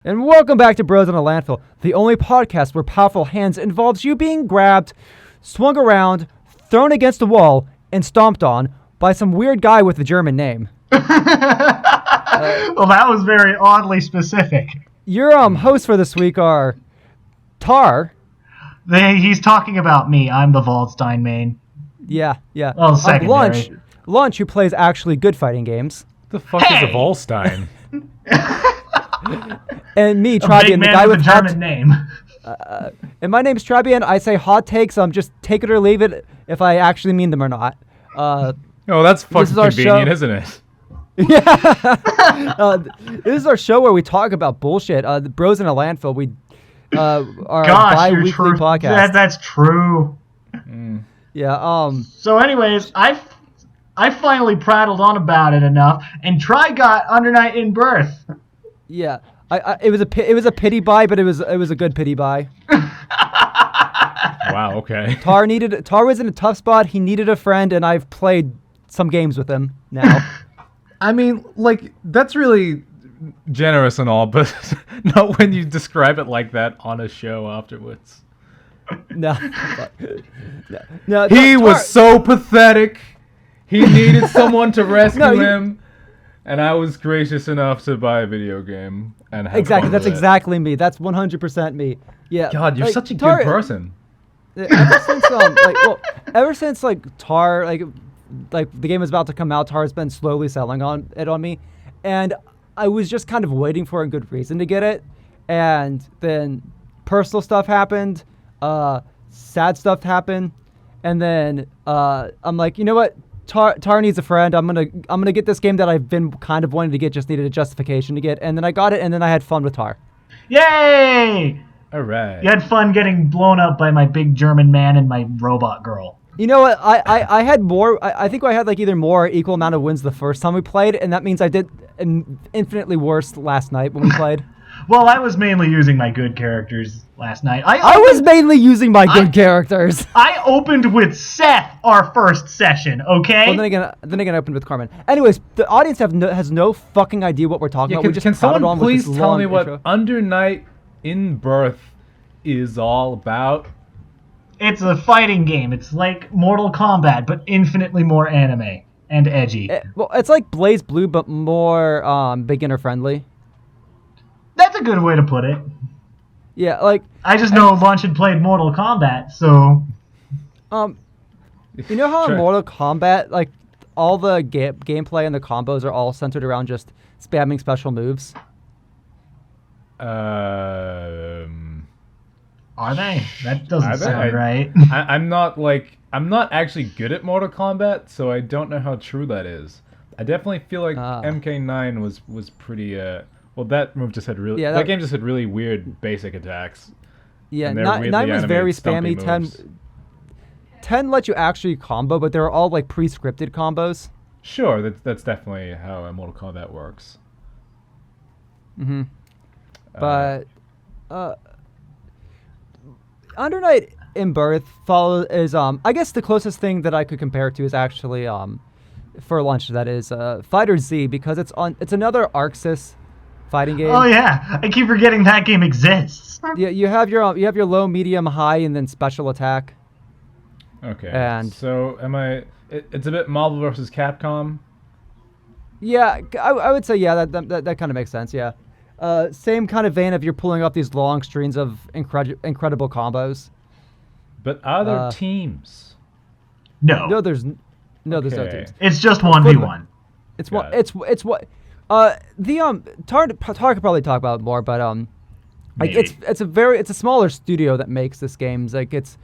And welcome back to Bros in a Landfill, the only podcast where powerful hands involves you being grabbed, swung around, thrown against a wall, and stomped on by some weird guy with a German name. Well, that was very oddly specific. Your hosts for this week are Tar. He's talking about me. I'm the Waldstein main. Yeah. Oh, secondary. Lunch, who plays actually good fighting games. The fuck is a Volstein? And me, A Trybien, big the man guy with with a German name. And my name's Trybien. I say hot takes. Just take it or leave it if I actually mean them or not. Oh, that's fucking convenient, isn't it? Yeah. This is our show where we talk about bullshit. The Bros in a Landfill. We are a bi-weekly podcast. That's true. Yeah. So, anyways, I finally prattled on about it enough, and Try got Undernight in Birth. Yeah. It was a pity buy, but it was a good pity buy. Wow. Okay. Tar was in a tough spot. He needed a friend, and I've played some games with him now. I mean, like, that's really generous and all, but not when you describe it like that on a show afterwards. No. He was so pathetic. He needed someone to rescue him, and I was gracious enough to buy a video game and have exactly. fun That's with it. exactly me. That's 100% me. Yeah. God, you're such a good person. Ever since Tar the game was about to come out, Tar's been slowly selling on me, and I was just kind of waiting for a good reason to get it, and then personal stuff happened, sad stuff happened, and then I'm like, you know what, Tar needs a friend. I'm gonna get this game that I've been kind of wanting to get, just needed a justification to get, and then I got it, and then I had fun with Tar. Yay! All right. You had fun getting blown up by my big German man and my robot girl. You know what? I had more. I think I had either more or equal amount of wins the first time we played, and that means I did infinitely worse last night when we played. Well, I was mainly using my good characters last night. I was mainly using my good characters. I opened with Seth our first session, okay? Well, then again, I opened with Carmen. Anyways, the audience has no fucking idea what we're talking about. We just can someone on please with this tell long me what intro. Undernight in Birth is all about? It's a fighting game. It's like Mortal Kombat, but infinitely more anime and edgy. Well, it's like BlazBlue, but more beginner friendly. That's a good way to put it. Yeah, I just know Lunch had played Mortal Kombat, so... You know how in Mortal Kombat, all the gameplay and the combos are all centered around just spamming special moves? Are they? That doesn't sound right. I'm not actually good at Mortal Kombat, so I don't know how true that is. I definitely feel like MK9 was pretty well, that move just had really that game just had really weird basic attacks. Yeah, 9 was very spammy. 10 let you actually combo, but they're all pre-scripted combos. Sure, that's definitely how Mortal Kombat works. Mm-hmm. But Undernight in Birth is I guess the closest thing that I could compare it to is actually for Lunch, that is Fighter Z, because it's another ArcSys fighting game. Oh yeah, I keep forgetting that game exists. Yeah, you have your low, medium, high, and then special attack. Okay. And so it's a bit Marvel versus Capcom. Yeah, I would say that kind of makes sense. Yeah. Same kind of vein of you're pulling off these long strings of incredible combos. But are there teams? No. There's no teams. It's just 1v1. It's what Tar could probably talk about it more, but it's a smaller studio that makes this games. It's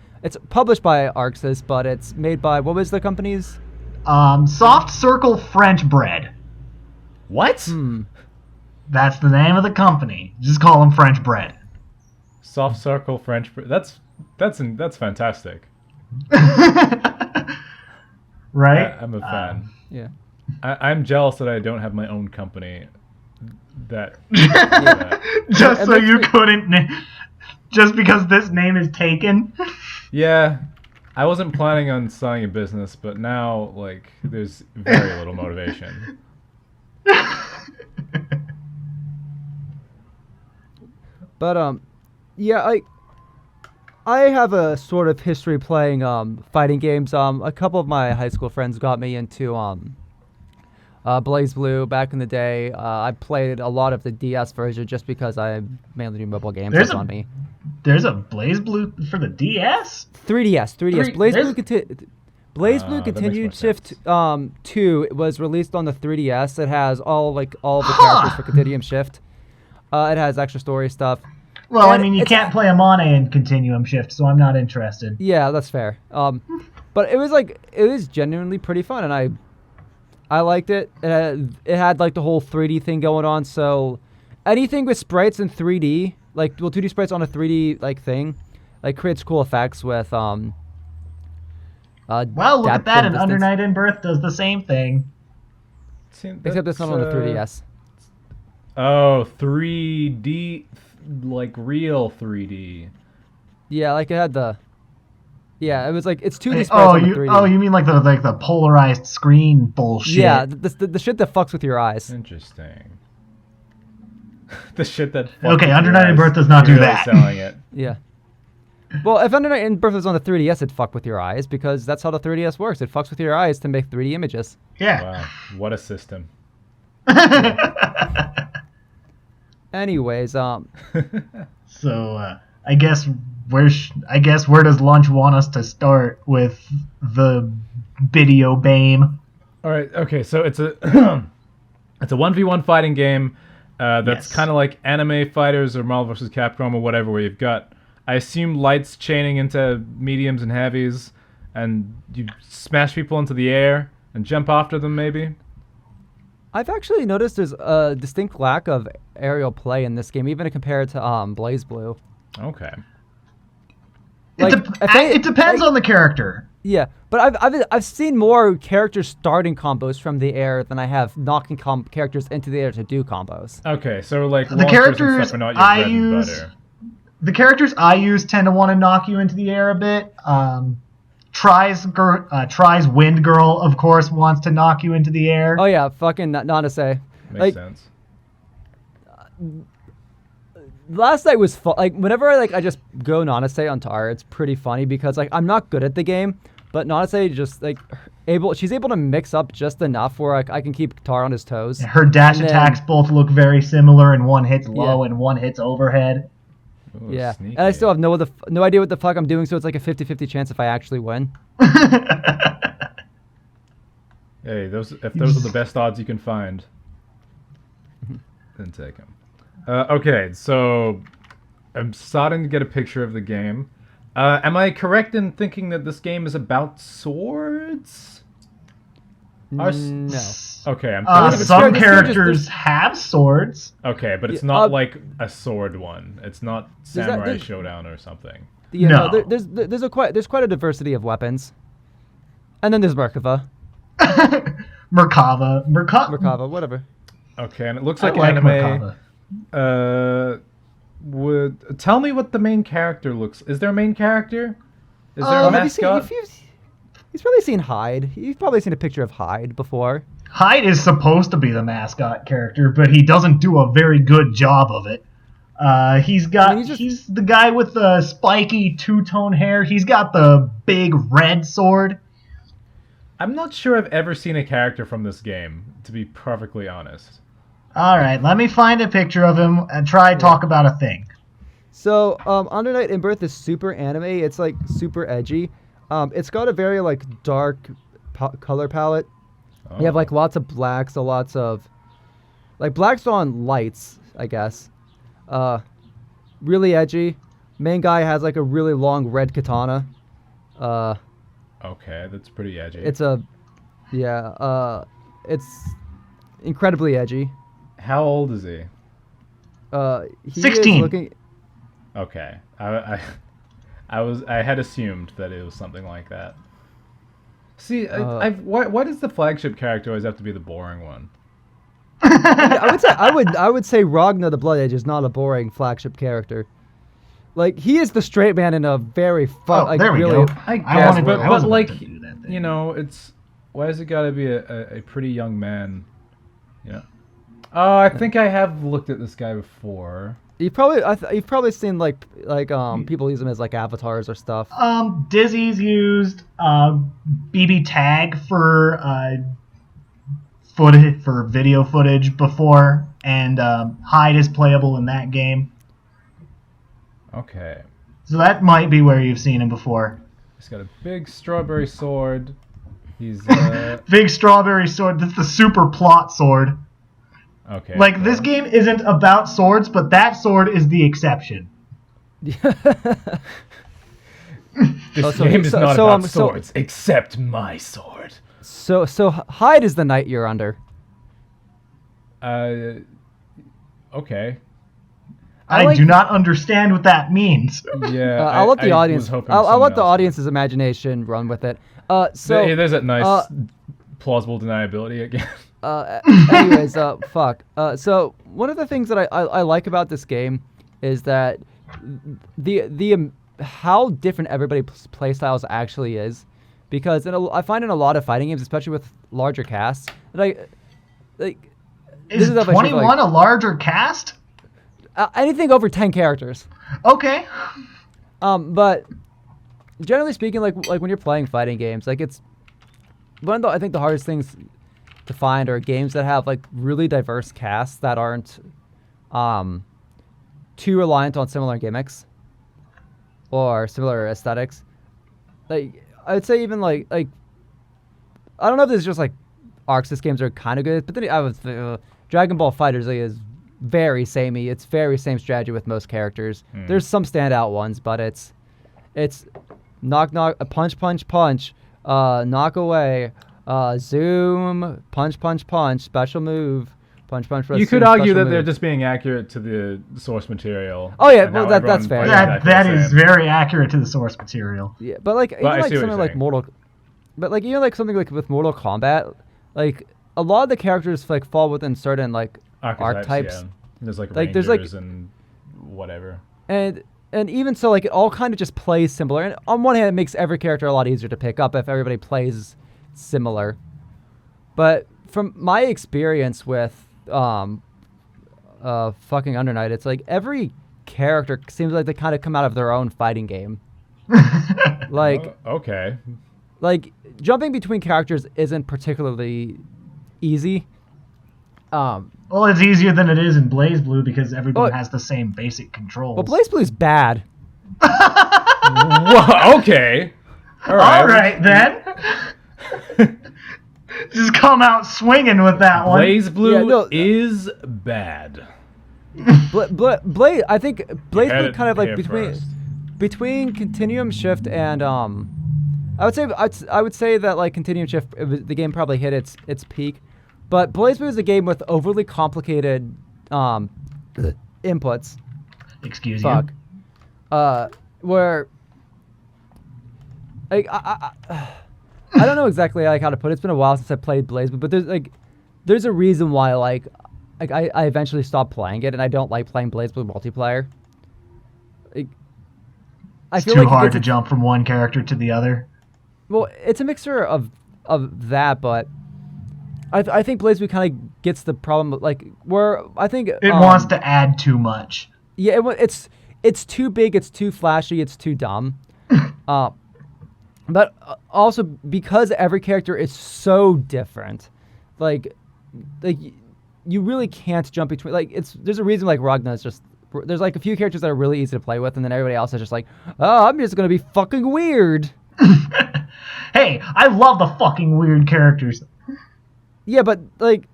published by ArcSys, but it's made by, what was the company's? Soft Circle French Bread. What? That's the name of the company. Just call them French Bread. Soft Circle French Bread. That's fantastic. Right? I'm a fan. Yeah. I'm jealous that I don't have my own company. Just so you couldn't. Just because this name is taken. Yeah, I wasn't planning on starting a business, but now there's very little motivation. But yeah, I have a sort of history playing fighting games. A couple of my high school friends got me into BlazBlue back in the day. I played a lot of the DS version just because I mainly do mobile games. That's on me. There's a BlazBlue for the DS? 3DS. BlazBlue Continued Shift 2 was released on the 3DS. It has all the characters for Continuum Shift. It has extra story stuff. Well, I mean, you can't play Amane in Continuum Shift, so I'm not interested. Yeah, that's fair. But it was genuinely pretty fun, and I liked it. It had like the whole 3D thing going on, so anything with sprites in 3D, 2D sprites on a 3D thing, creates cool effects with well, look at that, and Under Night in Birth does the same thing. Except it's not on the 3DS. Oh, 3D, real 3D. Yeah, it had the... Yeah, it was it's 2D sprites on the 3D. Oh, you mean the polarized screen bullshit? Yeah, the shit that fucks with your eyes. Interesting. The shit that fucks Okay, with Under your Night in eyes. Birth does not You're do really that. Selling it. Yeah. Well, if Under Night in Birth was on the 3DS, it'd fuck with your eyes because that's how the 3DS works. It fucks with your eyes to make 3D images. Yeah. Wow, what a system. Anyways, So, I guess where does Lunch want us to start with the video BAME? All right. Okay. So it's a it's a 1v1 fighting game. That's kind of like anime fighters or Marvel vs. Capcom or whatever, where you've got, I assume, lights chaining into mediums and heavies, and you smash people into the air and jump after them, maybe. I've actually noticed there's a distinct lack of aerial play in this game, even compared to BlazBlue. Okay. It depends on the character. Yeah, but I've seen more characters starting combos from the air than I have knocking characters into the air to do combos. Okay, so the characters and stuff are not your bread and butter. The characters I use tend to want to knock you into the air a bit. Try's Wind Girl, of course, wants to knock you into the air. Oh yeah, fucking Nanase. Makes sense. Last night was fun. Whenever I just go Nanase on Tar, it's pretty funny because I'm not good at the game, but Nanase just she's able to mix up just enough where I can keep Tar on his toes. Her dash attacks both look very similar, and one hits low and one hits overhead. Ooh, yeah, sneaky. and I still have no idea what the fuck I'm doing, so it's a 50-50 chance if I actually win. Hey, if those are the best odds you can find, then take them. Okay, so I'm starting to get a picture of the game. Am I correct in thinking that this game is about swords? No. Okay, I'm some characters have swords. Okay, but it's not like a sword one. It's not Samurai Showdown or something. Yeah, no. There's quite a diversity of weapons, and then there's Merkava. Merkava, whatever. Okay, and it looks like anime. Merkava. Tell me what the main character looks. Is there a main character? Is there a mascot? He's probably seen Hyde. You've probably seen a picture of Hyde before. Hyde is supposed to be the mascot character, but he doesn't do a very good job of it. He's the guy with the spiky two-tone hair. He's got the big red sword. I'm not sure I've ever seen a character from this game, to be perfectly honest. All right, let me find a picture of him and talk about a thing. So, Under Night in Birth is super anime. It's super edgy. It's got a very dark color palette. Oh. You have lots of blacks, lots of blacks on lights, I guess. Really edgy. Main guy has a really long red katana. Okay, that's pretty edgy. It's incredibly edgy. How old is he? He 16. Is looking... Okay, I had assumed that it was something like that. See, why does the flagship character always have to be the boring one? I would say Ragnar the Blood Edge is not a boring flagship character. He is the straight man in a very fun. There we really, go. I guess, but it's it's why has it got to be a pretty young man? Yeah. Oh, I think I have looked at this guy before. You've probably seen like people use them as like avatars or stuff. Dizzy's used BB Tag for footage for video footage before, and Hyde is playable in that game. Okay. So that might be where you've seen him before. He's got a big strawberry sword. He's big strawberry sword. That's the super plot sword. Okay. Like, this game isn't about swords, but that sword is the exception. This game is not about swords, except my sword. So Hyde is the knight you're under. Okay. I do not understand what that means. Yeah, I'll let the audience. I'll let the audience's imagination run with it. There's that nice plausible deniability again. Anyways, fuck. So one of the things that I like about this game is that the how different everybody's playstyles actually is, because I find in a lot of fighting games, especially with larger casts, that is 21 a larger cast? Anything over 10 characters. Okay. But generally speaking, like when you're playing fighting games, like it's one of the, I think the hardest things to find are games that have like really diverse casts that aren't too reliant on similar gimmicks or similar aesthetics. Like I would say even like I don't know if this is just like Arc Sys games are kind of good, but then I was Dragon Ball FighterZ is very samey. It's very same strategy with most characters. There's some standout ones, but it's knock, punch, punch, punch, knock away, zoom, punch, punch, punch, special move, punch, punch. You could argue that they're just being accurate to the source material. Oh yeah, well that's fair. That is very accurate to the source material. Yeah, but like even like something like even like something like with Mortal Kombat, like a lot of the characters like fall within certain like archetypes. Yeah. There's like Rangers and whatever. And even so, like it all kind of just plays similar. And on one hand, it makes every character a lot easier to pick up if everybody plays similar. But from my experience with fucking Under Night, it's like every character seems like they kind of come out of their own fighting game. Like okay. Like jumping between characters isn't particularly easy. Well, it's easier than it is in BlazBlue because everyone has the same basic controls. Well, BlazBlue is bad. Whoa, okay. All right then. Just come out swinging with that one. BlazBlue is bad. I think BlazBlue kind of like between Continuum Shift and I would say that like Continuum Shift, the game probably hit its peak. But BlazBlue is a game with overly complicated inputs. Excuse you. Where like I don't know exactly like how to put it. It's been a while since I played BlazBlue, but there's a reason why like I eventually stopped playing it, and I don't like playing BlazBlue multiplayer. It's too hard to jump from one character to the other. Well, it's a mixture of that, but I think BlazBlue kind of gets the problem, like, where I think it wants to add too much. Yeah, it's too big, it's too flashy, it's too dumb. But also because every character is so different, like you really can't jump between. Like there's a reason like Ragna is just there's like a few characters that are really easy to play with, and then everybody else is just like, oh, I'm just gonna be fucking weird. Hey, I love the fucking weird characters. Yeah, but like,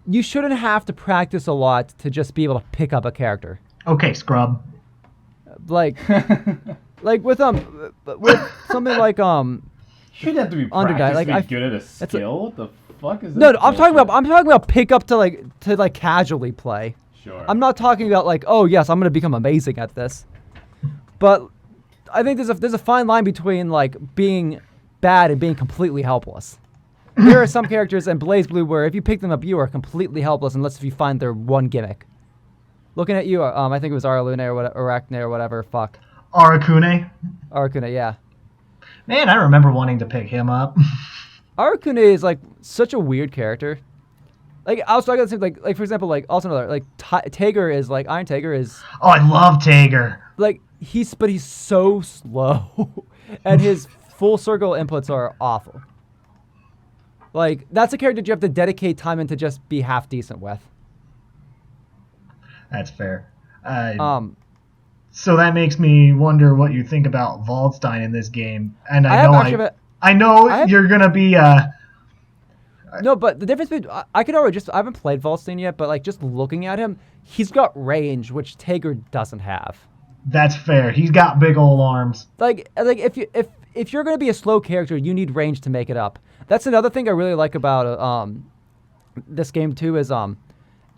you shouldn't have to practice a lot to just be able to pick up a character. Okay, scrub. Like, like with something like You shouldn't have to be practicing good at a skill. What the fuck is that? No, I'm talking about pick up to like casually play. Sure. I'm not talking about like, oh yes, I'm gonna become amazing at this. But I think there's a fine line between like being bad and being completely helpless. There are some characters in BlazBlue where if you pick them up, you are completely helpless unless if you find their one gimmick. Looking at you, I think it was Aralune or Arachne or whatever. Fuck. Arakune, yeah. Man, I remember wanting to pick him up. Arakune is like such a weird character. Like also I got to think like for example like also another like Tager is like Iron Tager is. Oh, I love Tager. Like he's so slow, and his full circle inputs are awful. Like that's a character you have to dedicate time into just be half decent with. That's fair. So that makes me wonder what you think about Waldstein in this game, and I know you're gonna be. No, but the difference between I haven't played Waldstein yet, but like just looking at him, he's got range, which Tager doesn't have. That's fair. He's got big old arms. Like if you're gonna be a slow character, you need range to make it up. That's another thing I really like about this game too is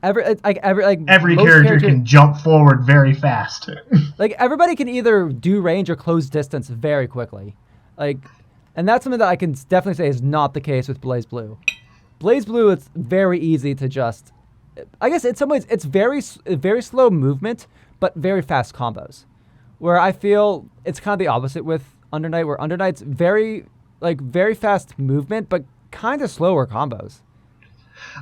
every character can jump forward very fast. Like everybody can either do range or close distance very quickly, like, and that's something that I can definitely say is not the case with BlazBlue. BlazBlue, it's very easy to just, I guess in some ways it's very slow movement but very fast combos, where I feel it's kind of the opposite with Under Night, where Under Night's very fast movement but kind of slower combos.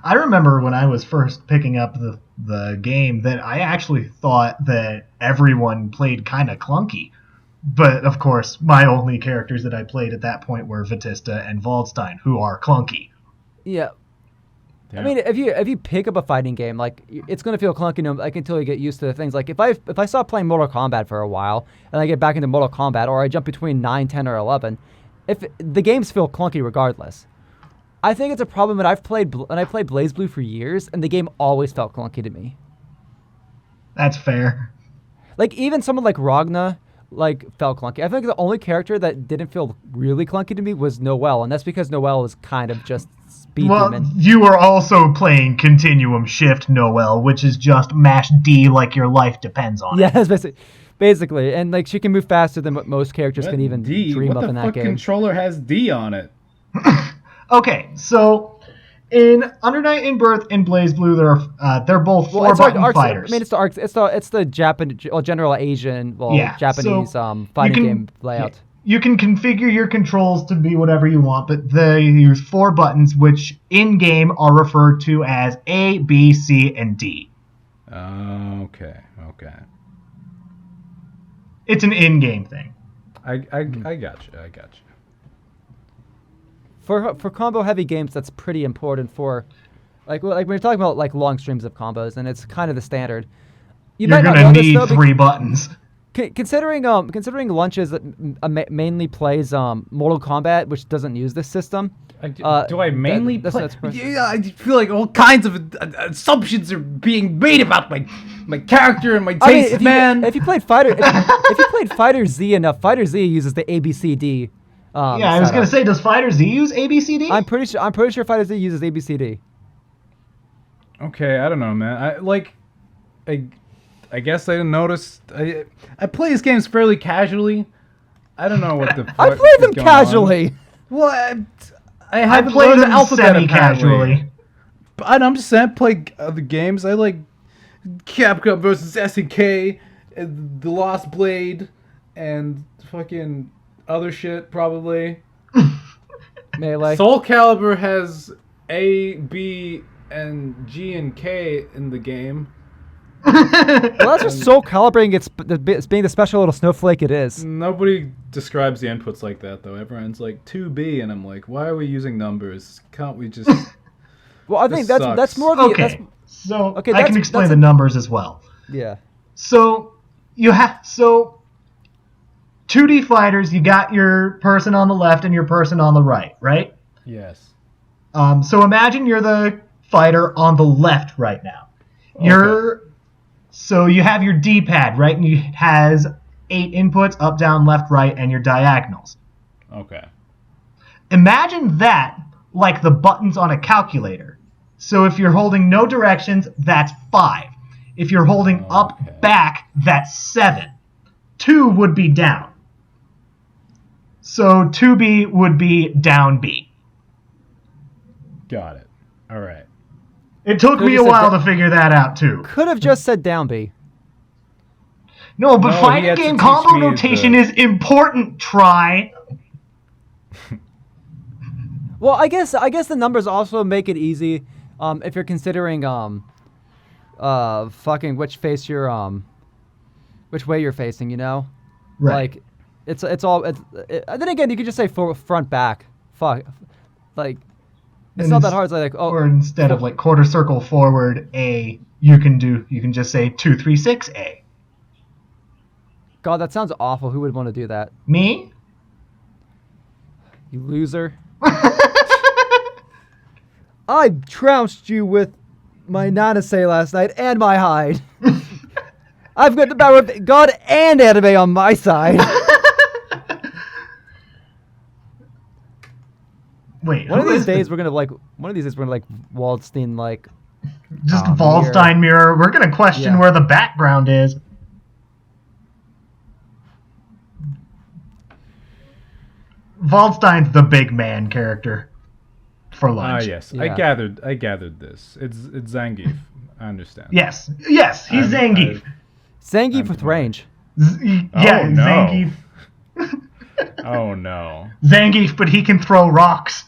I remember when I was first picking up the game that I actually thought that everyone played kind of clunky. But, of course, my only characters that I played at that point were Vatista and Waldstein, who are clunky. Yeah. I mean, if you pick up a fighting game, like, it's going to feel clunky like until you get used to the things. Like, if I stop playing Mortal Kombat for a while, and I get back into Mortal Kombat, or I jump between 9, 10, or 11, if the games feel clunky regardless. I think it's a problem that I played BlazBlue for years, and the game always felt clunky to me. That's fair. Like, even someone like Ragna, like, felt clunky. I think the only character that didn't feel really clunky to me was Noelle, and that's because Noelle is kind of just speed demon. You were also playing Continuum Shift Noelle, which is just mash D like your life depends on it. Yeah, that's basically. And, like, she can move faster than what most characters can even dream up in that game. What the fuck controller has D on it? Okay, so in Under Night, In Birth, and BlazBlue, they're both 4-button fighters. I mean, it's the Japanese, general Asian, Japanese fighting game layout. You can configure your controls to be whatever you want, but they use 4 buttons, which in game are referred to as A, B, C, and D. Okay. It's an in-game thing. I got you. For combo heavy games, that's pretty important for, like when you're talking about like long streams of combos, and it's kind of the standard. You're gonna need 3 buttons. Considering Lunches that mainly plays Mortal Kombat, which doesn't use this system. Do I mainly play? Yeah, I feel like all kinds of assumptions are being made about my character and my taste, man. If you played Fighter Z enough, Fighter Z uses the ABCD. I was gonna say, does Fighter Z use ABCD? I'm pretty sure Fighter Z uses ABCD. Okay, I don't know, man. I guess I didn't notice. I play these games fairly casually. I don't know what the fuck I play them casually. On. Well, I haven't learned the alphabet casually. But I'm just saying, I play other games. I like Capcom versus SNK, and The Lost Blade, and fucking other shit, probably. Melee. Soul Calibur has A, B, and G and K in the game. Well, that's just Soul Calibur. It's being the special little snowflake it is. Nobody describes the inputs like that, though. Everyone's like 2B, and I'm like, why are we using numbers? Can't we just? Well, I think that's more the. Okay. I can explain the numbers as well. Yeah. So 2D fighters, you got your person on the left and your person on the right, right? Yes. So imagine you're the fighter on the left right now. Okay. So you have your D-pad, right? And it has 8 inputs, up, down, left, right, and your diagonals. Okay. Imagine that like the buttons on a calculator. So if you're holding no directions, that's 5. If you're holding up, back, that's 7. 2 would be down. So 2B would be down B. Got it. All right. It took me a while to figure that out, too. Could have just said down B. No, but fighting game combo notation is important, Try. Well, I guess the numbers also make it easy if you're considering fucking which way you're facing, you know, Right. like it's all. Then again, you could just say front back. Fuck, like it's not that hard. It's like or instead of like quarter circle forward A, you can just say 236 A. God, that sounds awful. Who would want to do that? Me? You loser. I trounced you with my nanase last night and my hide. I've got the power of God and anime on my side. Wait, one of these days we're gonna Waldstein like just Waldstein mirror. We're gonna question where the background is. Waldstein's the big man character for lunch. Yes. Yeah. I gathered this. It's Zangief. I understand. Yes, he's Zangief. Zangief with range. Zangief. Oh no. Zangief, but he can throw rocks.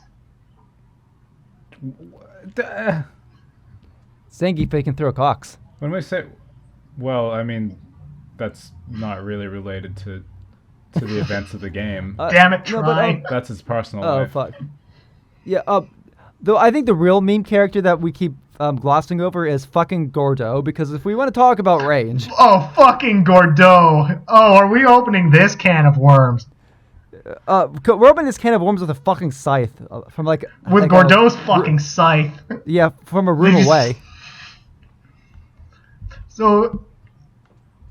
Zangief, he can throw cocks. When we say, well, I mean, that's not really related to the events of the game. Damn it, Try. That's his personal life. Oh, fuck. Yeah, though I think the real meme character that we keep glossing over is fucking Gordeau, because if we want to talk about range... Oh, fucking Gordeau. Oh, are we opening this can of worms? We're opening this can of worms with a fucking scythe. From like... With Gordeau's fucking scythe. Yeah, from a room away. So...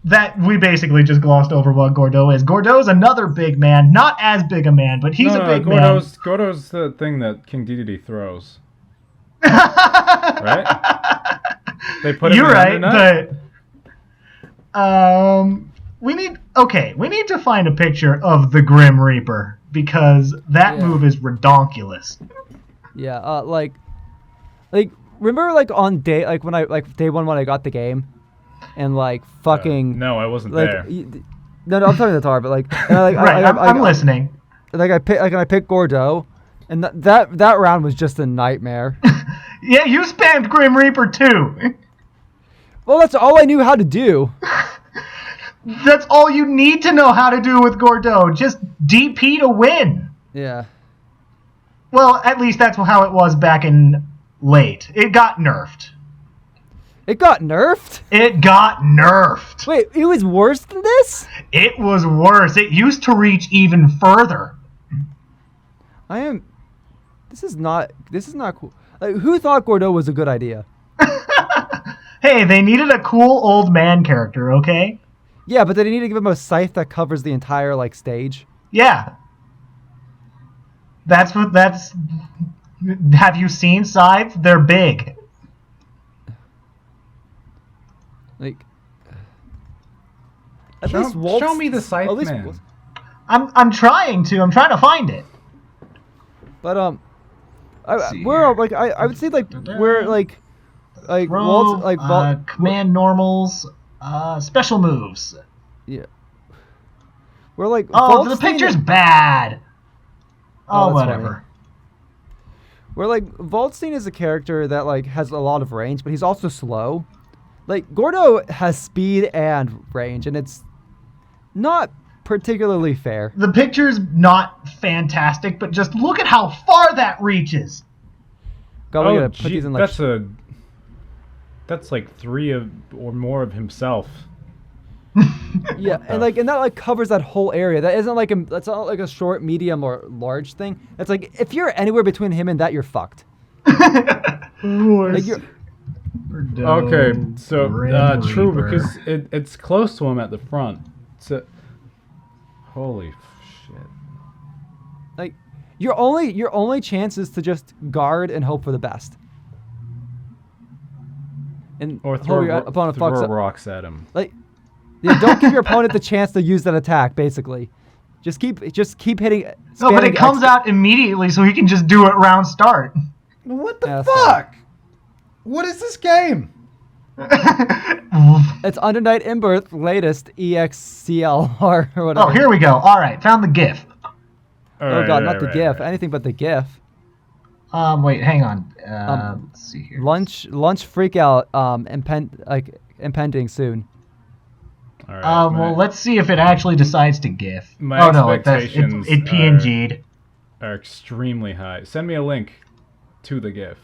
that we basically just glossed over what Gordeau is. Gordeau's another big man, not as big a man, but he's a big man. Gordeau's the thing that King Dedede throws. Right? They put him in right, but we need to find a picture of the Grim Reaper because that move is redonkulous. Yeah, like remember like on day day one when I got the game. And like fucking no, I wasn't there. No, I'm talking to Tar, but like, I'm listening. I picked Gordeau, and that round was just a nightmare. Yeah, you spammed Grim Reaper too. Well, that's all I knew how to do. That's all you need to know how to do with Gordeau. Just DP to win. Yeah. Well, at least that's how it was back in late. It got nerfed. It got nerfed? It got nerfed. Wait, it was worse than this? It was worse. It used to reach even further. This is not cool. Like, who thought Gordeau was a good idea? Hey, they needed a cool old man character, okay? Yeah, but they need to give him a scythe that covers the entire like stage. Yeah. That's. Have you seen scythes? They're big. Like, show me the scythe man. I'm trying to find it. But we're like I would say like we're like command normals, special moves. Yeah. We're like the picture's bad. Oh, whatever. Funny. We're like Waldstein is a character that like has a lot of range, but he's also slow. Like, Gordeau has speed and range, and it's not particularly fair. The picture's not fantastic, but just look at how far that reaches. God, we gotta put these in like... That's like 3 or more of himself. Yeah, and that like covers that whole area. That isn't like that's not like a short, medium, or large thing. It's like if you're anywhere between him and that, you're fucked. Like okay, so true because it's close to him at the front. So holy shit! Like your only chance is to just guard and hope for the best, and or throw rocks at him. Like, yeah, don't give your opponent the chance to use that attack. Basically, just keep hitting. No, but it comes out immediately, so he can just do it round start. What the fuck? What is this game? It's Under Night in Birth latest EXCL or whatever. Oh, here we go. All right, found the GIF. Oh god, not the GIF. Anything but the GIF. Wait, hang on. Let's see here. Lunch freak out. Impending soon. All right, well, let's see if it actually decides to GIF. My it PNG'd. Are extremely high. Send me a link to the GIF.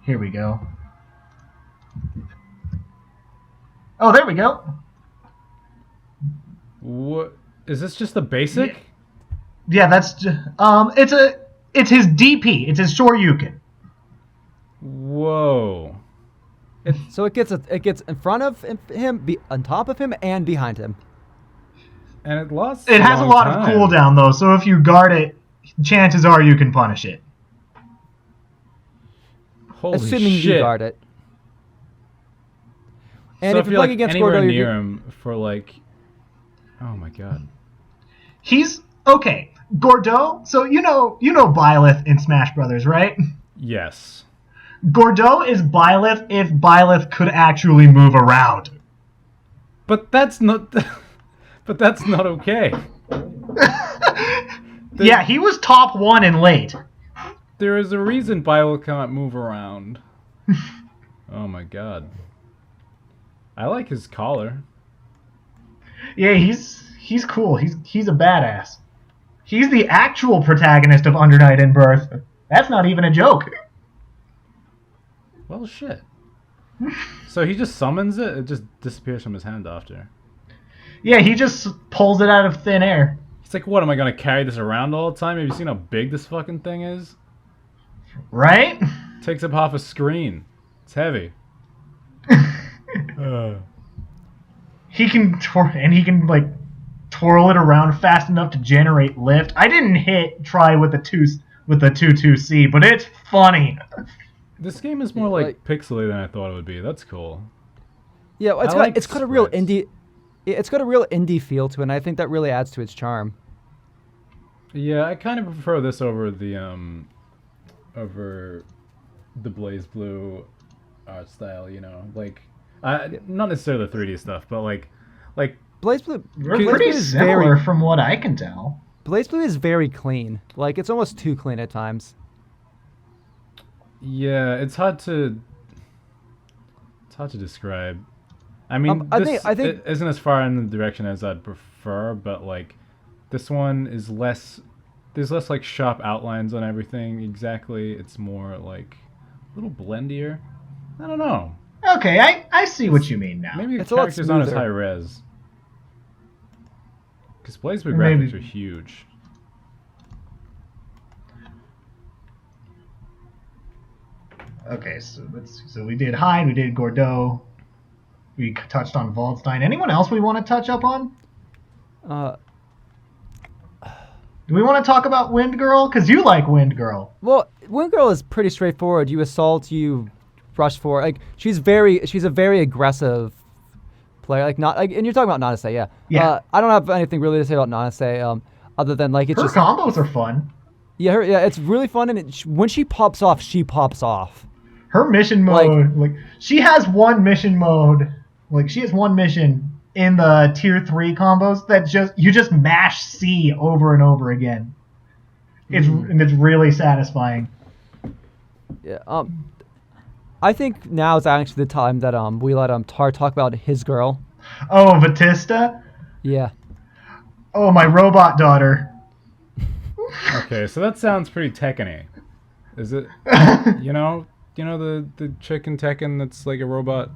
Here we go. Oh, there we go. What is this? Just the basic? Yeah, that's just, it's his DP. It's his Shoryuken. Whoa. So it gets in front of him, on top of him, and behind him. And it lasts. It has a lot of cooldown though, so if you guard it, chances are you can punish it. Holy Assuming shit. you guard it. And so if you're playing against Gordeau, near him for like, oh my god. He's okay. Gordeau. So you know Byleth in Smash Brothers, right? Yes. Gordeau is Byleth if Byleth could actually move around. But that's not. But that's not okay. Yeah, he was top 1 in late. There is a reason Byleth can't move around. Oh my god. I like his collar. Yeah, he's cool. He's a badass. He's the actual protagonist of Under Night in Birth. That's not even a joke. Well, shit. So he just summons it? It just disappears from his hand after. Yeah, he just pulls it out of thin air. He's like, what, am I going to carry this around all the time? Have you seen how big this fucking thing is? Right? Takes up half a screen. It's heavy. He can twirl it around fast enough to generate lift. I didn't hit try with the 2-2-C, but it's funny. This game is more like pixely than I thought it would be. That's cool. Yeah, it's got a real indie. It's got a real indie feel to it, and I think that really adds to its charm. Yeah, I kind of prefer this over the BlazBlue art style. You know, like not necessarily the 3D stuff, but like BlazBlue. We're pretty similar from what I can tell. BlazBlue is very clean. Like it's almost too clean at times. Yeah, it's hard to describe. I mean, I think it isn't as far in the direction as I'd prefer, but like this one is less. There's less like sharp outlines on everything. Exactly, it's more like a little blendier. I don't know. Okay, I see what you mean now. Maybe the characters aren't as high res. Because BlazBlue graphics are huge. Okay, so we did Hyde, we did Gordeau, we touched on Waldstein. Anyone else we want to touch up on? Do we want to talk about Wind Girl? Because you like Wind Girl. Well, Wind Girl is pretty straightforward. You assault, you rush for. Like she's a very aggressive player. And you're talking about Nanase, yeah. Yeah. I don't have anything really to say about Nanase, other than like it's her combos are fun. Yeah, it's really fun, and when she pops off, she pops off. Her mission mode, she has one mission mode. Like she has one mission in the tier 3 combos that you just mash C over and over again. It's really satisfying. Yeah. I think now is actually the time that we let Tar talk about his girl. Oh, Batista? Yeah. Oh, my robot daughter. Okay, so that sounds pretty Tekken-y. Is it? you know the chick in Tekken that's like a robot?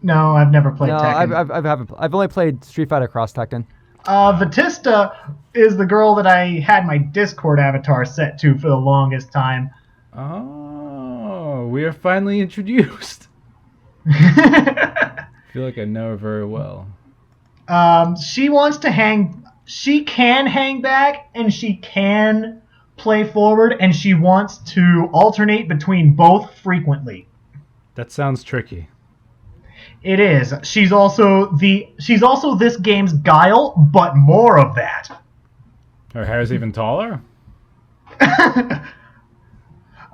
No, I've never played Tekken. I haven't. I've only played Street Fighter Cross Tekken. Batista is the girl that I had my Discord avatar set to for the longest time. Oh, we are finally introduced. I feel like I know her very well. She wants to hang. She can hang back and she can play forward, and she wants to alternate between both frequently. That sounds tricky. It is. She's also this game's Guile, but more of that. Her hair's even taller?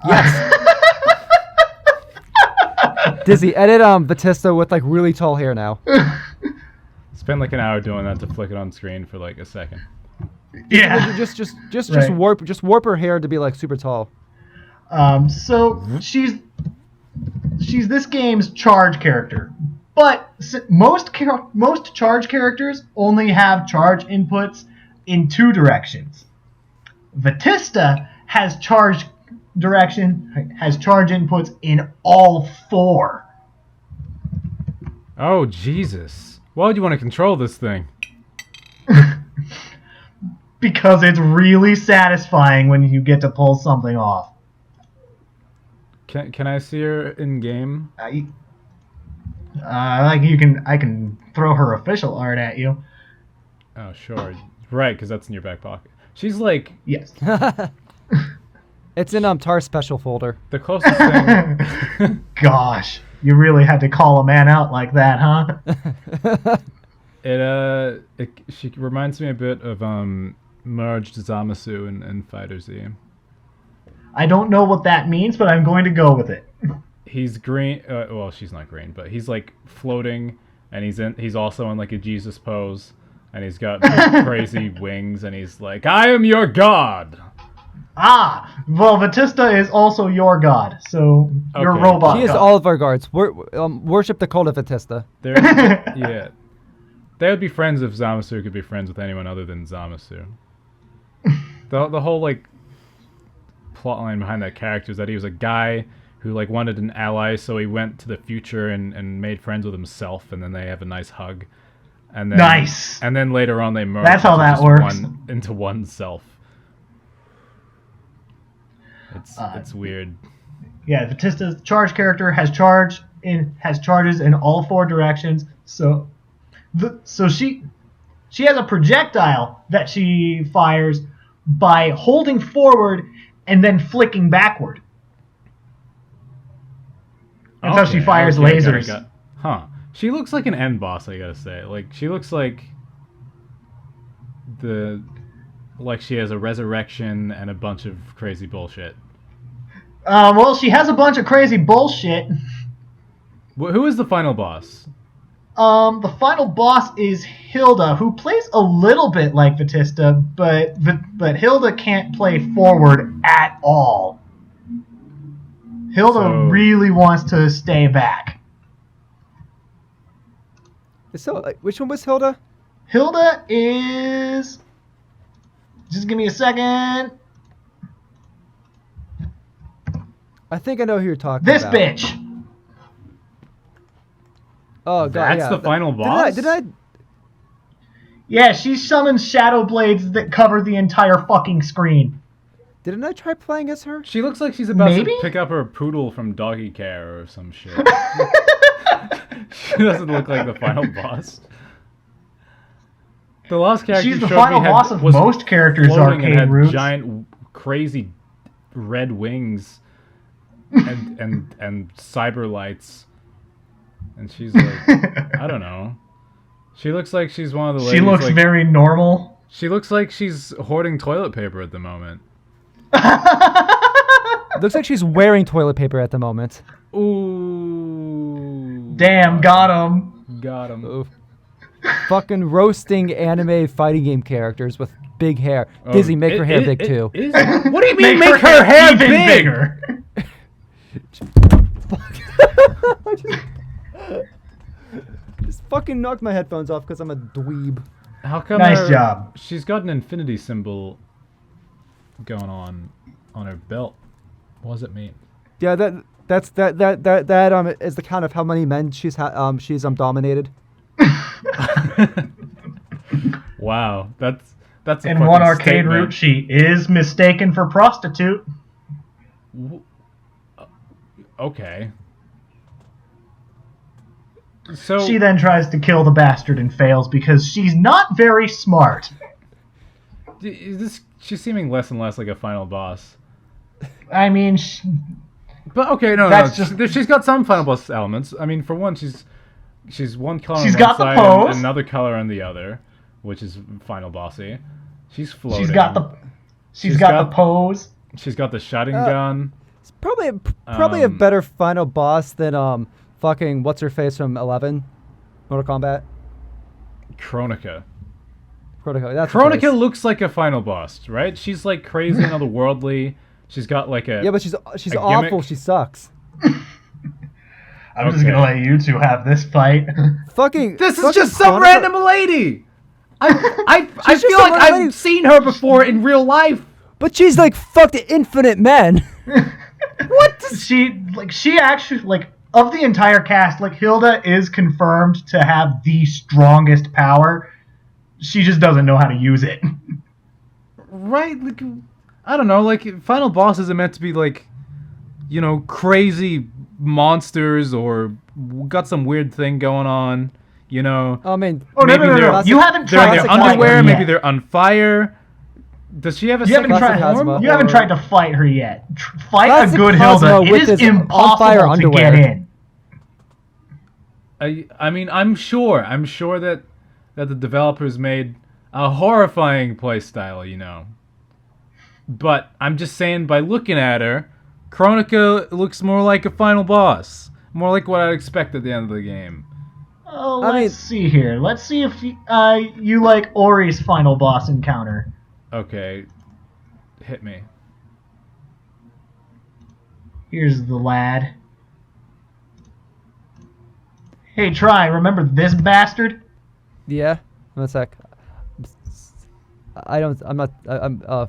Yes. Dizzy, edit Batista with like really tall hair now. Spend like an hour doing that to flick it on screen for like a second. Yeah. Just warp her hair to be like super tall. So she's this game's charge character, but most charge characters only have charge inputs in 2 directions. Vatista has charge inputs in all 4. Oh Jesus! Why would you want to control this thing? Because it's really satisfying when you get to pull something off. Can I see her in game? I can throw her official art at you. Oh sure, right, because that's in your back pocket. She's like yes. It's in Tar special folder. The closest thing. Gosh, you really had to call a man out like that, huh? She reminds me a bit of merged Zamasu in Fighter Z. I don't know what that means, but I'm going to go with it. He's green. Well, she's not green, but he's like floating, and he's also in like a Jesus pose, and he's got crazy wings, and he's like, "I am your god." Ah, well, Vatista is also your god, so your robot. She is god. all of our gods. Worship the cult of Vatista. Yeah, they would be friends if Zamasu could be friends with anyone other than Zamasu. The whole like plotline behind that character is that he was a guy who like wanted an ally, so he went to the future and made friends with himself, and then they have a nice hug. And then, nice. And then later on they merge. That's how that works. Into one self. It's weird. Yeah, Vatista's charge character has charges in all 4 directions. So she has a projectile that she fires by holding forward and then flicking backward. That's how she fires lasers. Huh. She looks like an end boss, I gotta say. Like, she looks like she has a resurrection and a bunch of crazy bullshit. Well, she has a bunch of crazy bullshit. Who is the final boss? The final boss is Hilda, who plays a little bit like Vatista, but Hilda can't play forward at all. Hilda really wants to stay back. So, which one was Hilda? Hilda is... Just give me a second. I think I know who you're talking about. This bitch. Oh, God, That's the final boss? Did I... Yeah, she summons shadow blades that cover the entire fucking screen. Didn't I try playing as her? She looks like she's about to pick up her poodle from doggy care or some shit. She doesn't look like the final boss. The last character she's the final boss of most characters' arcade roots. Giant, crazy red wings and cyber lights. And she's like, I don't know. She looks like she's one of the ladies. She looks very normal. She looks like she's hoarding toilet paper at the moment. Looks like she's wearing toilet paper at the moment. Ooh. Damn, got him. Got him. Oof. Fucking roasting anime fighting game characters with big hair. Dizzy, make her hair big too. What do you mean make her hair bigger? Just fucking knocked my headphones off because I'm a dweeb. How come? Nice job. She's got an infinity symbol going on her belt. What does it mean? Yeah, that is the count of how many men she's dominated. Wow, that's a in one arcade statement. route. She is mistaken for prostitute. Okay. So she then tries to kill the bastard and fails because she's not very smart. She's seeming less and less like a final boss. I mean, but okay, no, she's got some final boss elements. I mean, for one, she's one color on one side and another color on the other, which is final bossy. She's floating. She's got the pose. She's got the shotting gun. It's probably a better final boss than fucking what's her face from 11, Mortal Kombat. Kronika. That's Kronika looks like a final boss, right? She's like crazy and otherworldly. She's got like a but she's awful. gimmick. She sucks. I'm just gonna let you two have this fight. This is just some random lady. I feel like I've seen her before in real life. But she's like fucked infinite men. What? She actually, like, of the entire cast, like, Hilda is confirmed to have the strongest power. She just doesn't know how to use it. Right? Like, I don't know. Like, final bosses are meant to be like, you know, crazy monsters or got some weird thing going on. You know. I mean, no. You haven't tried their underwear. Maybe they're on fire. Does she have a second form? You haven't tried to fight her yet. Fight Classic a good Cosmo Hilda. It is impossible to get in. I mean, I'm sure that the developers made a horrifying playstyle, you know. But I'm just saying, by looking at her, Kronika looks more like a final boss, more like what I'd expect at the end of the game. Oh, let's see here. Let's see if you like Ori's final boss encounter. Okay, hit me. Here's the lad. Hey, remember this bastard? Yeah. One sec. Fuck.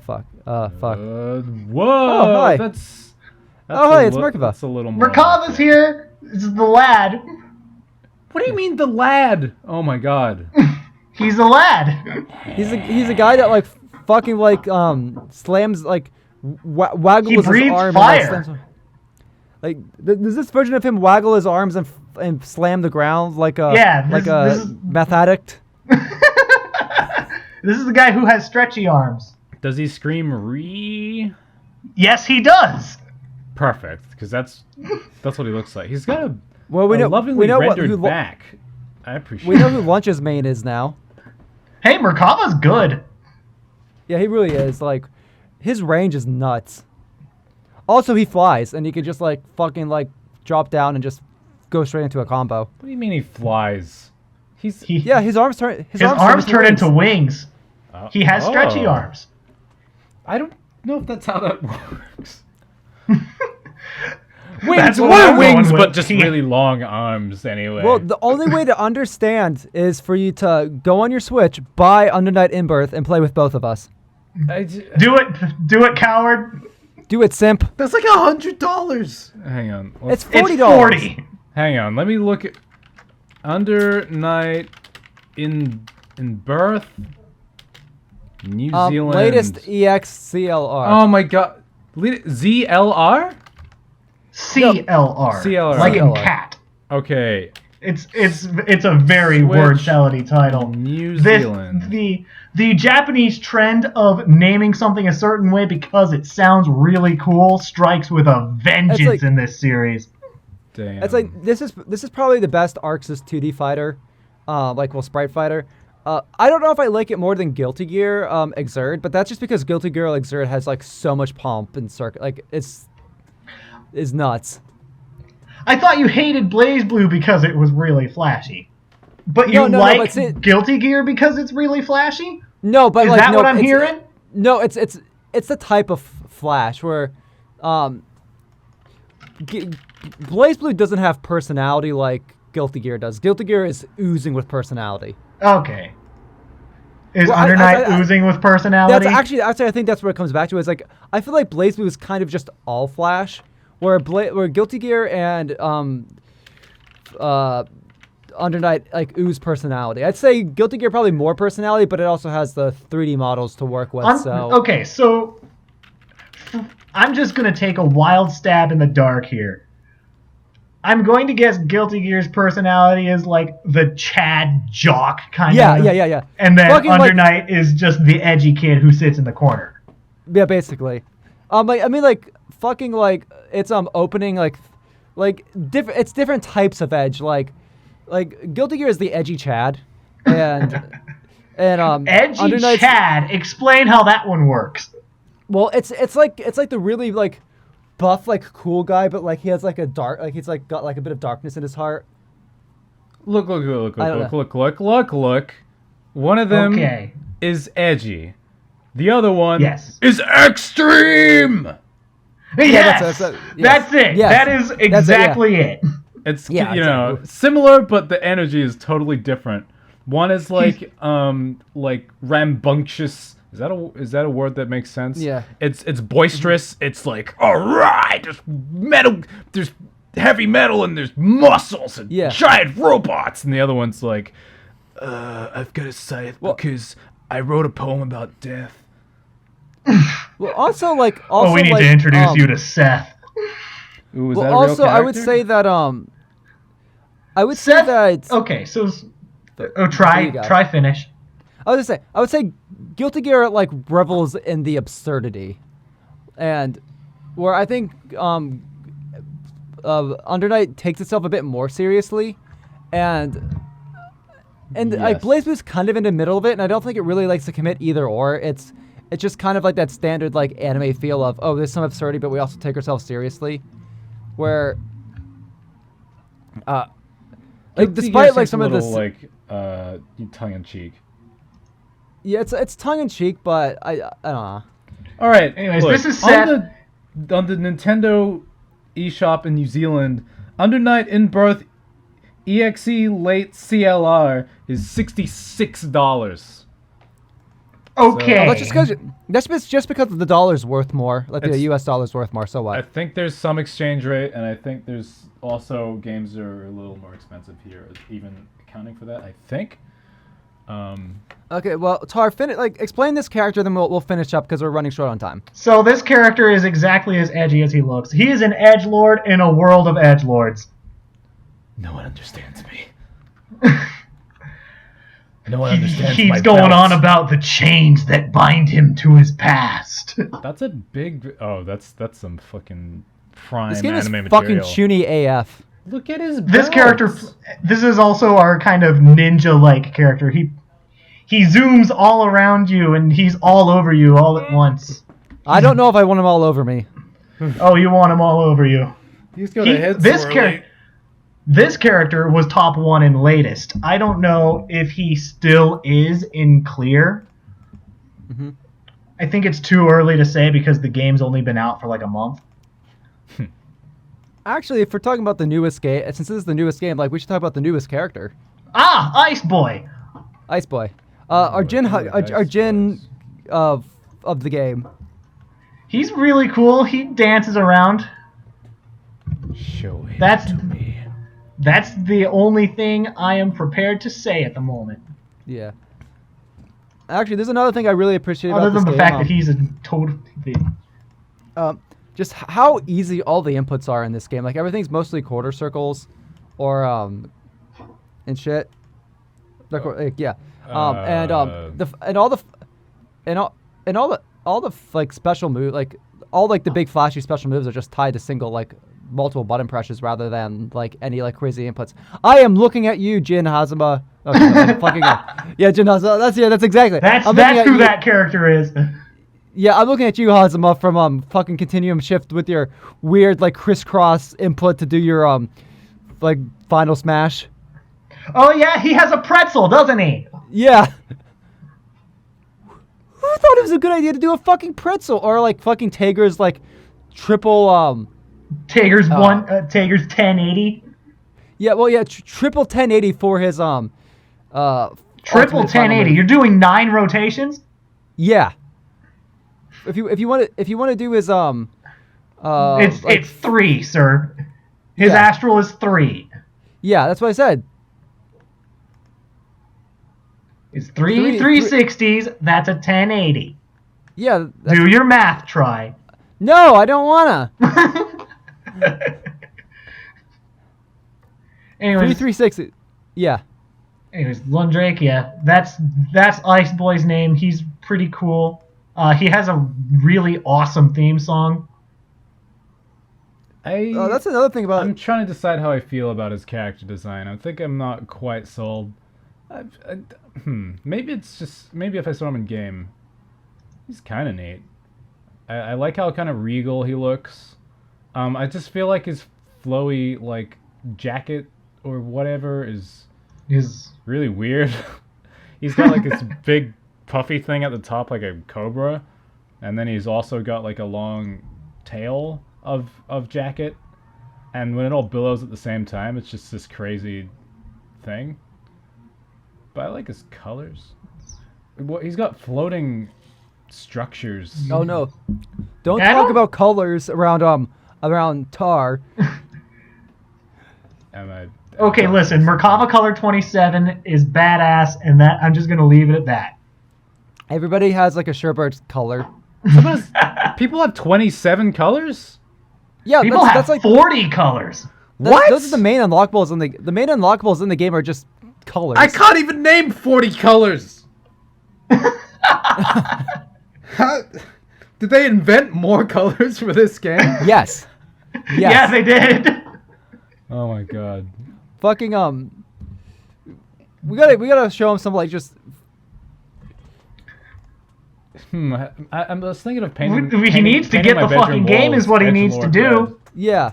Fuck. Whoa. Oh, hi. That's hey, it's Merkava. That's a little more. Merkava's here. This is the lad. What do you mean, the lad? Oh my god. He's a lad. He's a guy that like fucking like slams like waggles his arm fire. and like does this version of him waggle his arms and slam the ground like a meth addict? This is the guy who has stretchy arms. Does he scream re? Yes, he does. Perfect, because that's what he looks like. He's got a we know rendered back. I appreciate. We know who Lunch's main is now. Hey, Merkava's good. Yeah, he really is. Like, his range is nuts. Also, he flies, and he could just like fucking like drop down and just go straight into a combo. What do you mean he flies? His arms turn. His arms turn into wings. He has stretchy arms. I don't know if that's how that works. Wings were wings, but just really long arms anyway. Well, the only way to understand is for you to go on your Switch, buy Under Night in Birth, and play with both of us. Do it, coward. Do it, simp. That's like $100. Hang on. It's $40. It's 40. Hang on. Let me look at Under Night in Birth. New Zealand. Latest EXCLR. Oh my god. ZLR? CLR. CLR. Like in cat. Okay. It's a very word salady title. New Zealand. The Japanese trend of naming something a certain way because it sounds really cool strikes with a vengeance in this series. Damn. It's like this is probably the best Arc Sys 2D fighter, sprite fighter. I don't know if I like it more than Guilty Gear Exert, but that's just because Guilty Gear Exert has like so much pomp and circuit. Like it's nuts. I thought you hated BlazBlue because it was really flashy, but you like Guilty Gear because it's really flashy. No, but is that what I'm hearing? No, it's the type of flash where, BlazBlue doesn't have personality like Guilty Gear does. Guilty Gear is oozing with personality. Okay. Is Under Night oozing with personality? That's actually, I think that's what it comes back to. Is like I feel like BlazBlue is kind of just all flash, where Guilty Gear and Under Night like ooze personality. I'd say Guilty Gear probably more personality, but it also has the 3D models to work with. Okay, so I'm just gonna take a wild stab in the dark here. I'm going to guess Guilty Gear's personality is like the Chad jock kind of. Yeah. And then Under Night is just the edgy kid who sits in the corner. Yeah, basically. It's opening different. It's different types of edge. Like Guilty Gear is the edgy Chad, and edgy Under Night's, Chad. Explain how that one works. Well, it's like the really like buff like cool guy, but like he has like a dark he's like got like a bit of darkness in his heart. Look. One of them. Okay. is edgy. The other one Yes. is extreme. Yes, that's it. Yes. That is exactly it. It's Yeah, similar, but the energy is totally different. One is like rambunctious. Is that a word that makes sense? Yeah. It's boisterous. It's like, all right, there's metal, there's heavy metal, and there's muscles and giant robots. And the other one's like, I've got a scythe because I wrote a poem about death. Well, also we need to introduce you to Seth. Ooh, is well, that a real also, I would character? say that Seth, okay, so try finish. I would say Guilty Gear like revels in the absurdity, and where I think Undernight takes itself a bit more seriously, and like BlazBlue's kind of in the middle of it, and I don't think it really likes to commit either or. It's just kind of like that standard like anime feel of, oh, there's some absurdity, but we also take ourselves seriously, where like despite like some of this like tongue in cheek. Yeah, it's tongue in cheek, but I don't know. All right. Anyways, look, this is Seth. on the Nintendo eShop in New Zealand. Undernight in Birth EXE late CLR is $66. Okay. So, that's just because the dollar's worth more, like the US dollar's worth more. So what? I think there's some exchange rate, and I think there's also games that are a little more expensive here, even accounting for that. I think. Okay, well, Tar, explain this character, then we'll finish up because we're running short on time. So this character is exactly as edgy as he looks. He is an edgelord in a world of edgelords. No one understands me. No one understands He's my going belts. on about the chains that bind him to his past. That's a big... Oh, that's some fucking prime This game is anime fucking material. chuny AF. Look at his belts. This character... This is also our kind of ninja-like character. He zooms all around you, and he's all over you all at once. I don't know if I want him all over me. Oh, you want him all over you. He's got a head This character was top 1 in latest. I don't know if he still is in clear. Mm-hmm. I think it's too early to say because the game's only been out for like a month. Actually, if we're talking about the newest game, since this is the newest game, like we should talk about the newest character. Ah, Ice Boy. Ice Boy. Our Jin of the game. He's really cool. He dances around. Show him That's to me. That's the only thing I am prepared to say at the moment. Yeah. Actually, there's another thing I really appreciate about Other this than the game. fact that he's a total... Just how easy all the inputs are in this game. Like everything's mostly quarter circles, or and shit. Yeah. And all the like special move, like all like the big flashy special moves are just tied to single like multiple button presses rather than like any like crazy inputs. I am looking at you, Jin Hazama. Okay, fucking yeah, Jin Hazama. That's exactly. That's who that character is. Yeah, I'm looking at you, Hazama, from fucking Continuum Shift with your weird like crisscross input to do your like final smash. Oh yeah, he has a pretzel, doesn't he? Yeah. Who thought it was a good idea to do a fucking pretzel or like fucking Tager's like triple Tager's 1080. Yeah, well yeah, triple 1080 for his triple ultimate final 1080. move. You're doing 9 rotations? Yeah. If you want to do his it's 3, sir. His astral is 3. Yeah, that's what I said. It's 360s. That's a 1080. Yeah. Do your math, try. No, I don't wanna. Anyways, 360. Yeah. Anyways, Lundrakia. That's Ice Boy's name. He's pretty cool. He has a really awesome theme song. That's another thing about. I'm trying to decide how I feel about his character design. I think I'm not quite sold. Maybe if I saw him in game, he's kind of neat. I like how kind of regal he looks. I just feel like his flowy like jacket or whatever is really weird. He's got like this big puffy thing at the top, like a cobra, and then he's also got like a long tail of jacket, and when it all billows at the same time, it's just this crazy thing. But I like his colors. Well, he's got floating structures. Oh no! Don't talk about colors around Tar. Okay, listen. Merkava color 27 is badass, and that I'm just gonna leave it at that. Everybody has like a Sherbert color. People have 27 colors. Yeah, people have that's like 40 colors. What? Those are the main unlockables the main unlockables in the game are just colors. I can't even name 40 colors. How, did they invent more colors for this game? Yes. Yeah, they did. Oh my god. Fucking we gotta show him some like just. I was thinking of painting. He needs to get the fucking game, is what he needs to do. Yeah.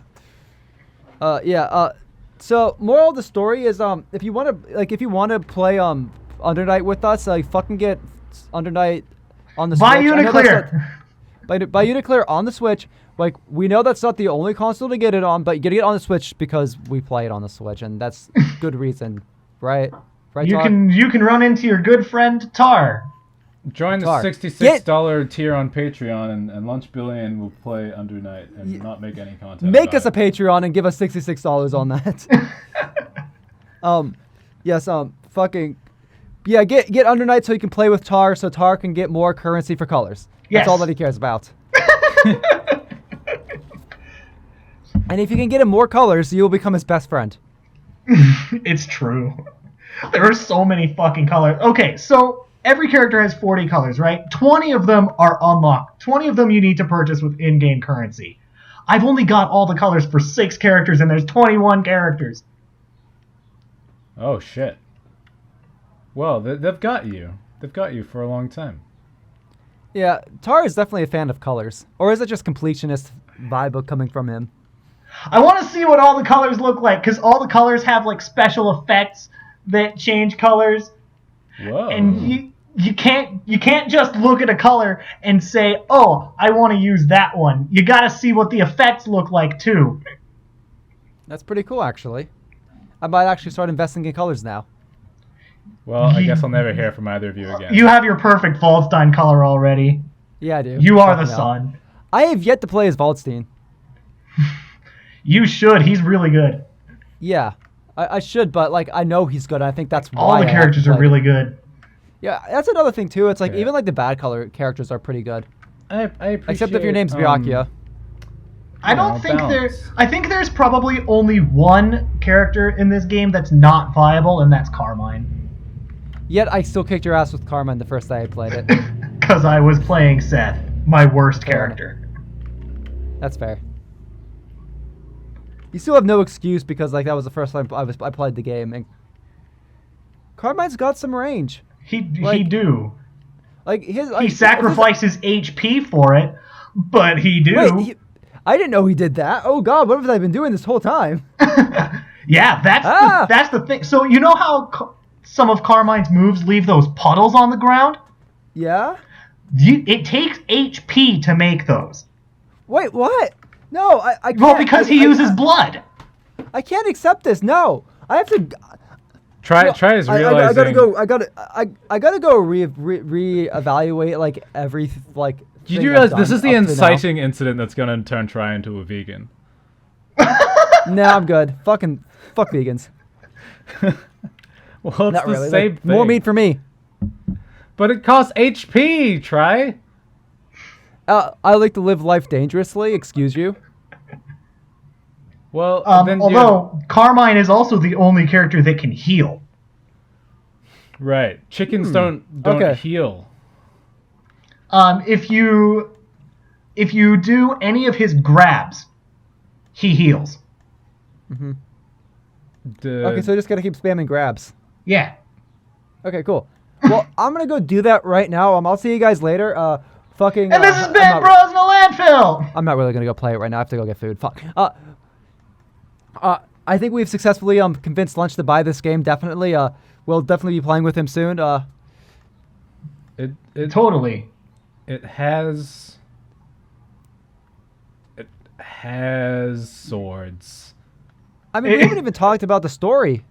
So moral of the story is if you want to play Under Night with us, fucking get Under Night on the Switch. Buy Uniclear. Buy Uniclear on the Switch. Like, we know that's not the only console to get it on, but you get it on the Switch because we play it on the Switch, and that's good reason, right? Right. You can run into your good friend Tar. Join the $66 tier on Patreon, and Lunchbillion will play Under Night and not make any content. Make us a Patreon and give us $66 on that. Yes. Fucking. Yeah. Get Under Night so you can play with Tar, so Tar can get more currency for colors. Yes. That's all that he cares about. And if you can get him more colors, you will become his best friend. It's true. There are so many fucking colors. Okay, so every character has 40 colors, right? 20 of them are unlocked. 20 of them you need to purchase with in-game currency. I've only got all the colors for 6 characters, and there's 21 characters. Oh, shit. Well, they've got you. They've got you for a long time. Yeah, Tar is definitely a fan of colors. Or is it just completionist vibe coming from him? I want to see what all the colors look like, because all the colors have like special effects that change colors. Whoa. And you can't just look at a color and say, oh, I want to use that one. You got to see what the effects look like too. That's pretty cool, actually. I might actually start investing in colors now. Well, I guess I'll never hear from either of you again. You have your perfect Waldstein color already. Yeah, I do. You are the sun. I have yet to play as Waldstein. You should. He's really good. Yeah, I should, but like I know he's good. I think that's why all the characters are really good. Yeah, that's another thing too. It's like even like the bad color characters are pretty good. I appreciate, except if your name's Byakuya. I think there's probably only one character in this game that's not viable, and that's Carmine. Yet I still kicked your ass with Carmine the first day I played it. Because I was playing Seth, my worst character. That's fair. You still have no excuse because like that was the first time I played the game, and Carmine's got some range. He do. Like he sacrifices HP for it, but he do. Wait, I didn't know he did that. Oh god, what have I been doing this whole time? Yeah, that's the thing. So you know how some of Carmine's moves leave those puddles on the ground? Yeah. It takes HP to make those. Wait, what? No, I can't. Well, because he uses blood. I can't accept this. No, I have to. Try is realizing. I gotta go reevaluate like every like. Did you realize this is the inciting incident that's gonna turn Try into a vegan? Nah, I'm good. Fuck vegans. Well, it's not the really. same Like, thing. More meat for me. But it costs HP. Try. I like to live life dangerously. Excuse you. Well, although Carmine is also the only character that can heal. Right. Chickens don't heal. If you do any of his grabs, he heals. Mm-hmm. Okay, so I just gotta keep spamming grabs. Yeah. Okay, cool. Well, I'm gonna go do that right now. I'll see you guys later. And this has been Bros in the Landfill! I'm not really gonna go play it right now. I have to go get food. Fuck. I think we've successfully convinced Lunch to buy this game. Definitely. We'll definitely be playing with him soon. It totally. It has swords. I mean, we haven't even talked about the story.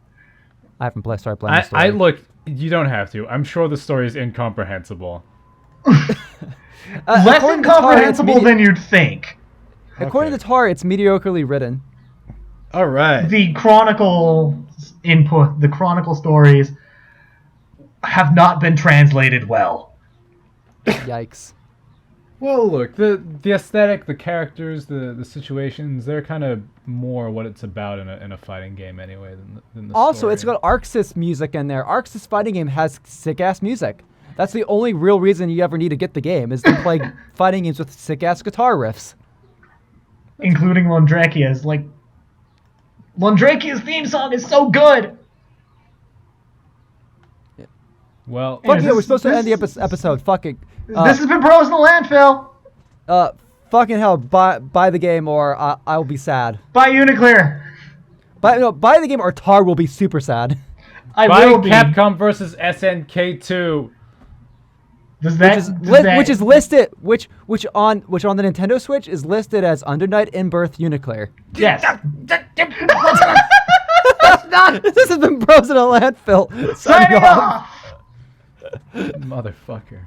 I haven't started playing the story. I look. You don't have to. I'm sure the story is incomprehensible. Less incomprehensible than you'd think. According to Tar, it's mediocrely written. All right. The chronicle stories have not been translated well. Yikes. Well, look, the aesthetic, the characters, the situations, they're kind of more what it's about in a fighting game anyway than the also, story. it's got Arxis music in there. Arxis fighting game has sick-ass music. That's the only real reason you ever need to get the game, is to play fighting games with sick-ass guitar riffs. Including Londrakia's. Like, Londrakia's theme song is so good! Well, fuck it, we're supposed to end the episode. Fuck it. This has been Bros in the Landfill! Fucking hell, buy the game or I'll be sad. Buy Uniclear! Buy the game or Tar will be super sad. I buy will be. Capcom versus SNK2. Which is listed on the Nintendo Switch is listed as Under Night in Birth Uniclear. Yes. This has been Bros in a Landfill. Signing off! Motherfucker.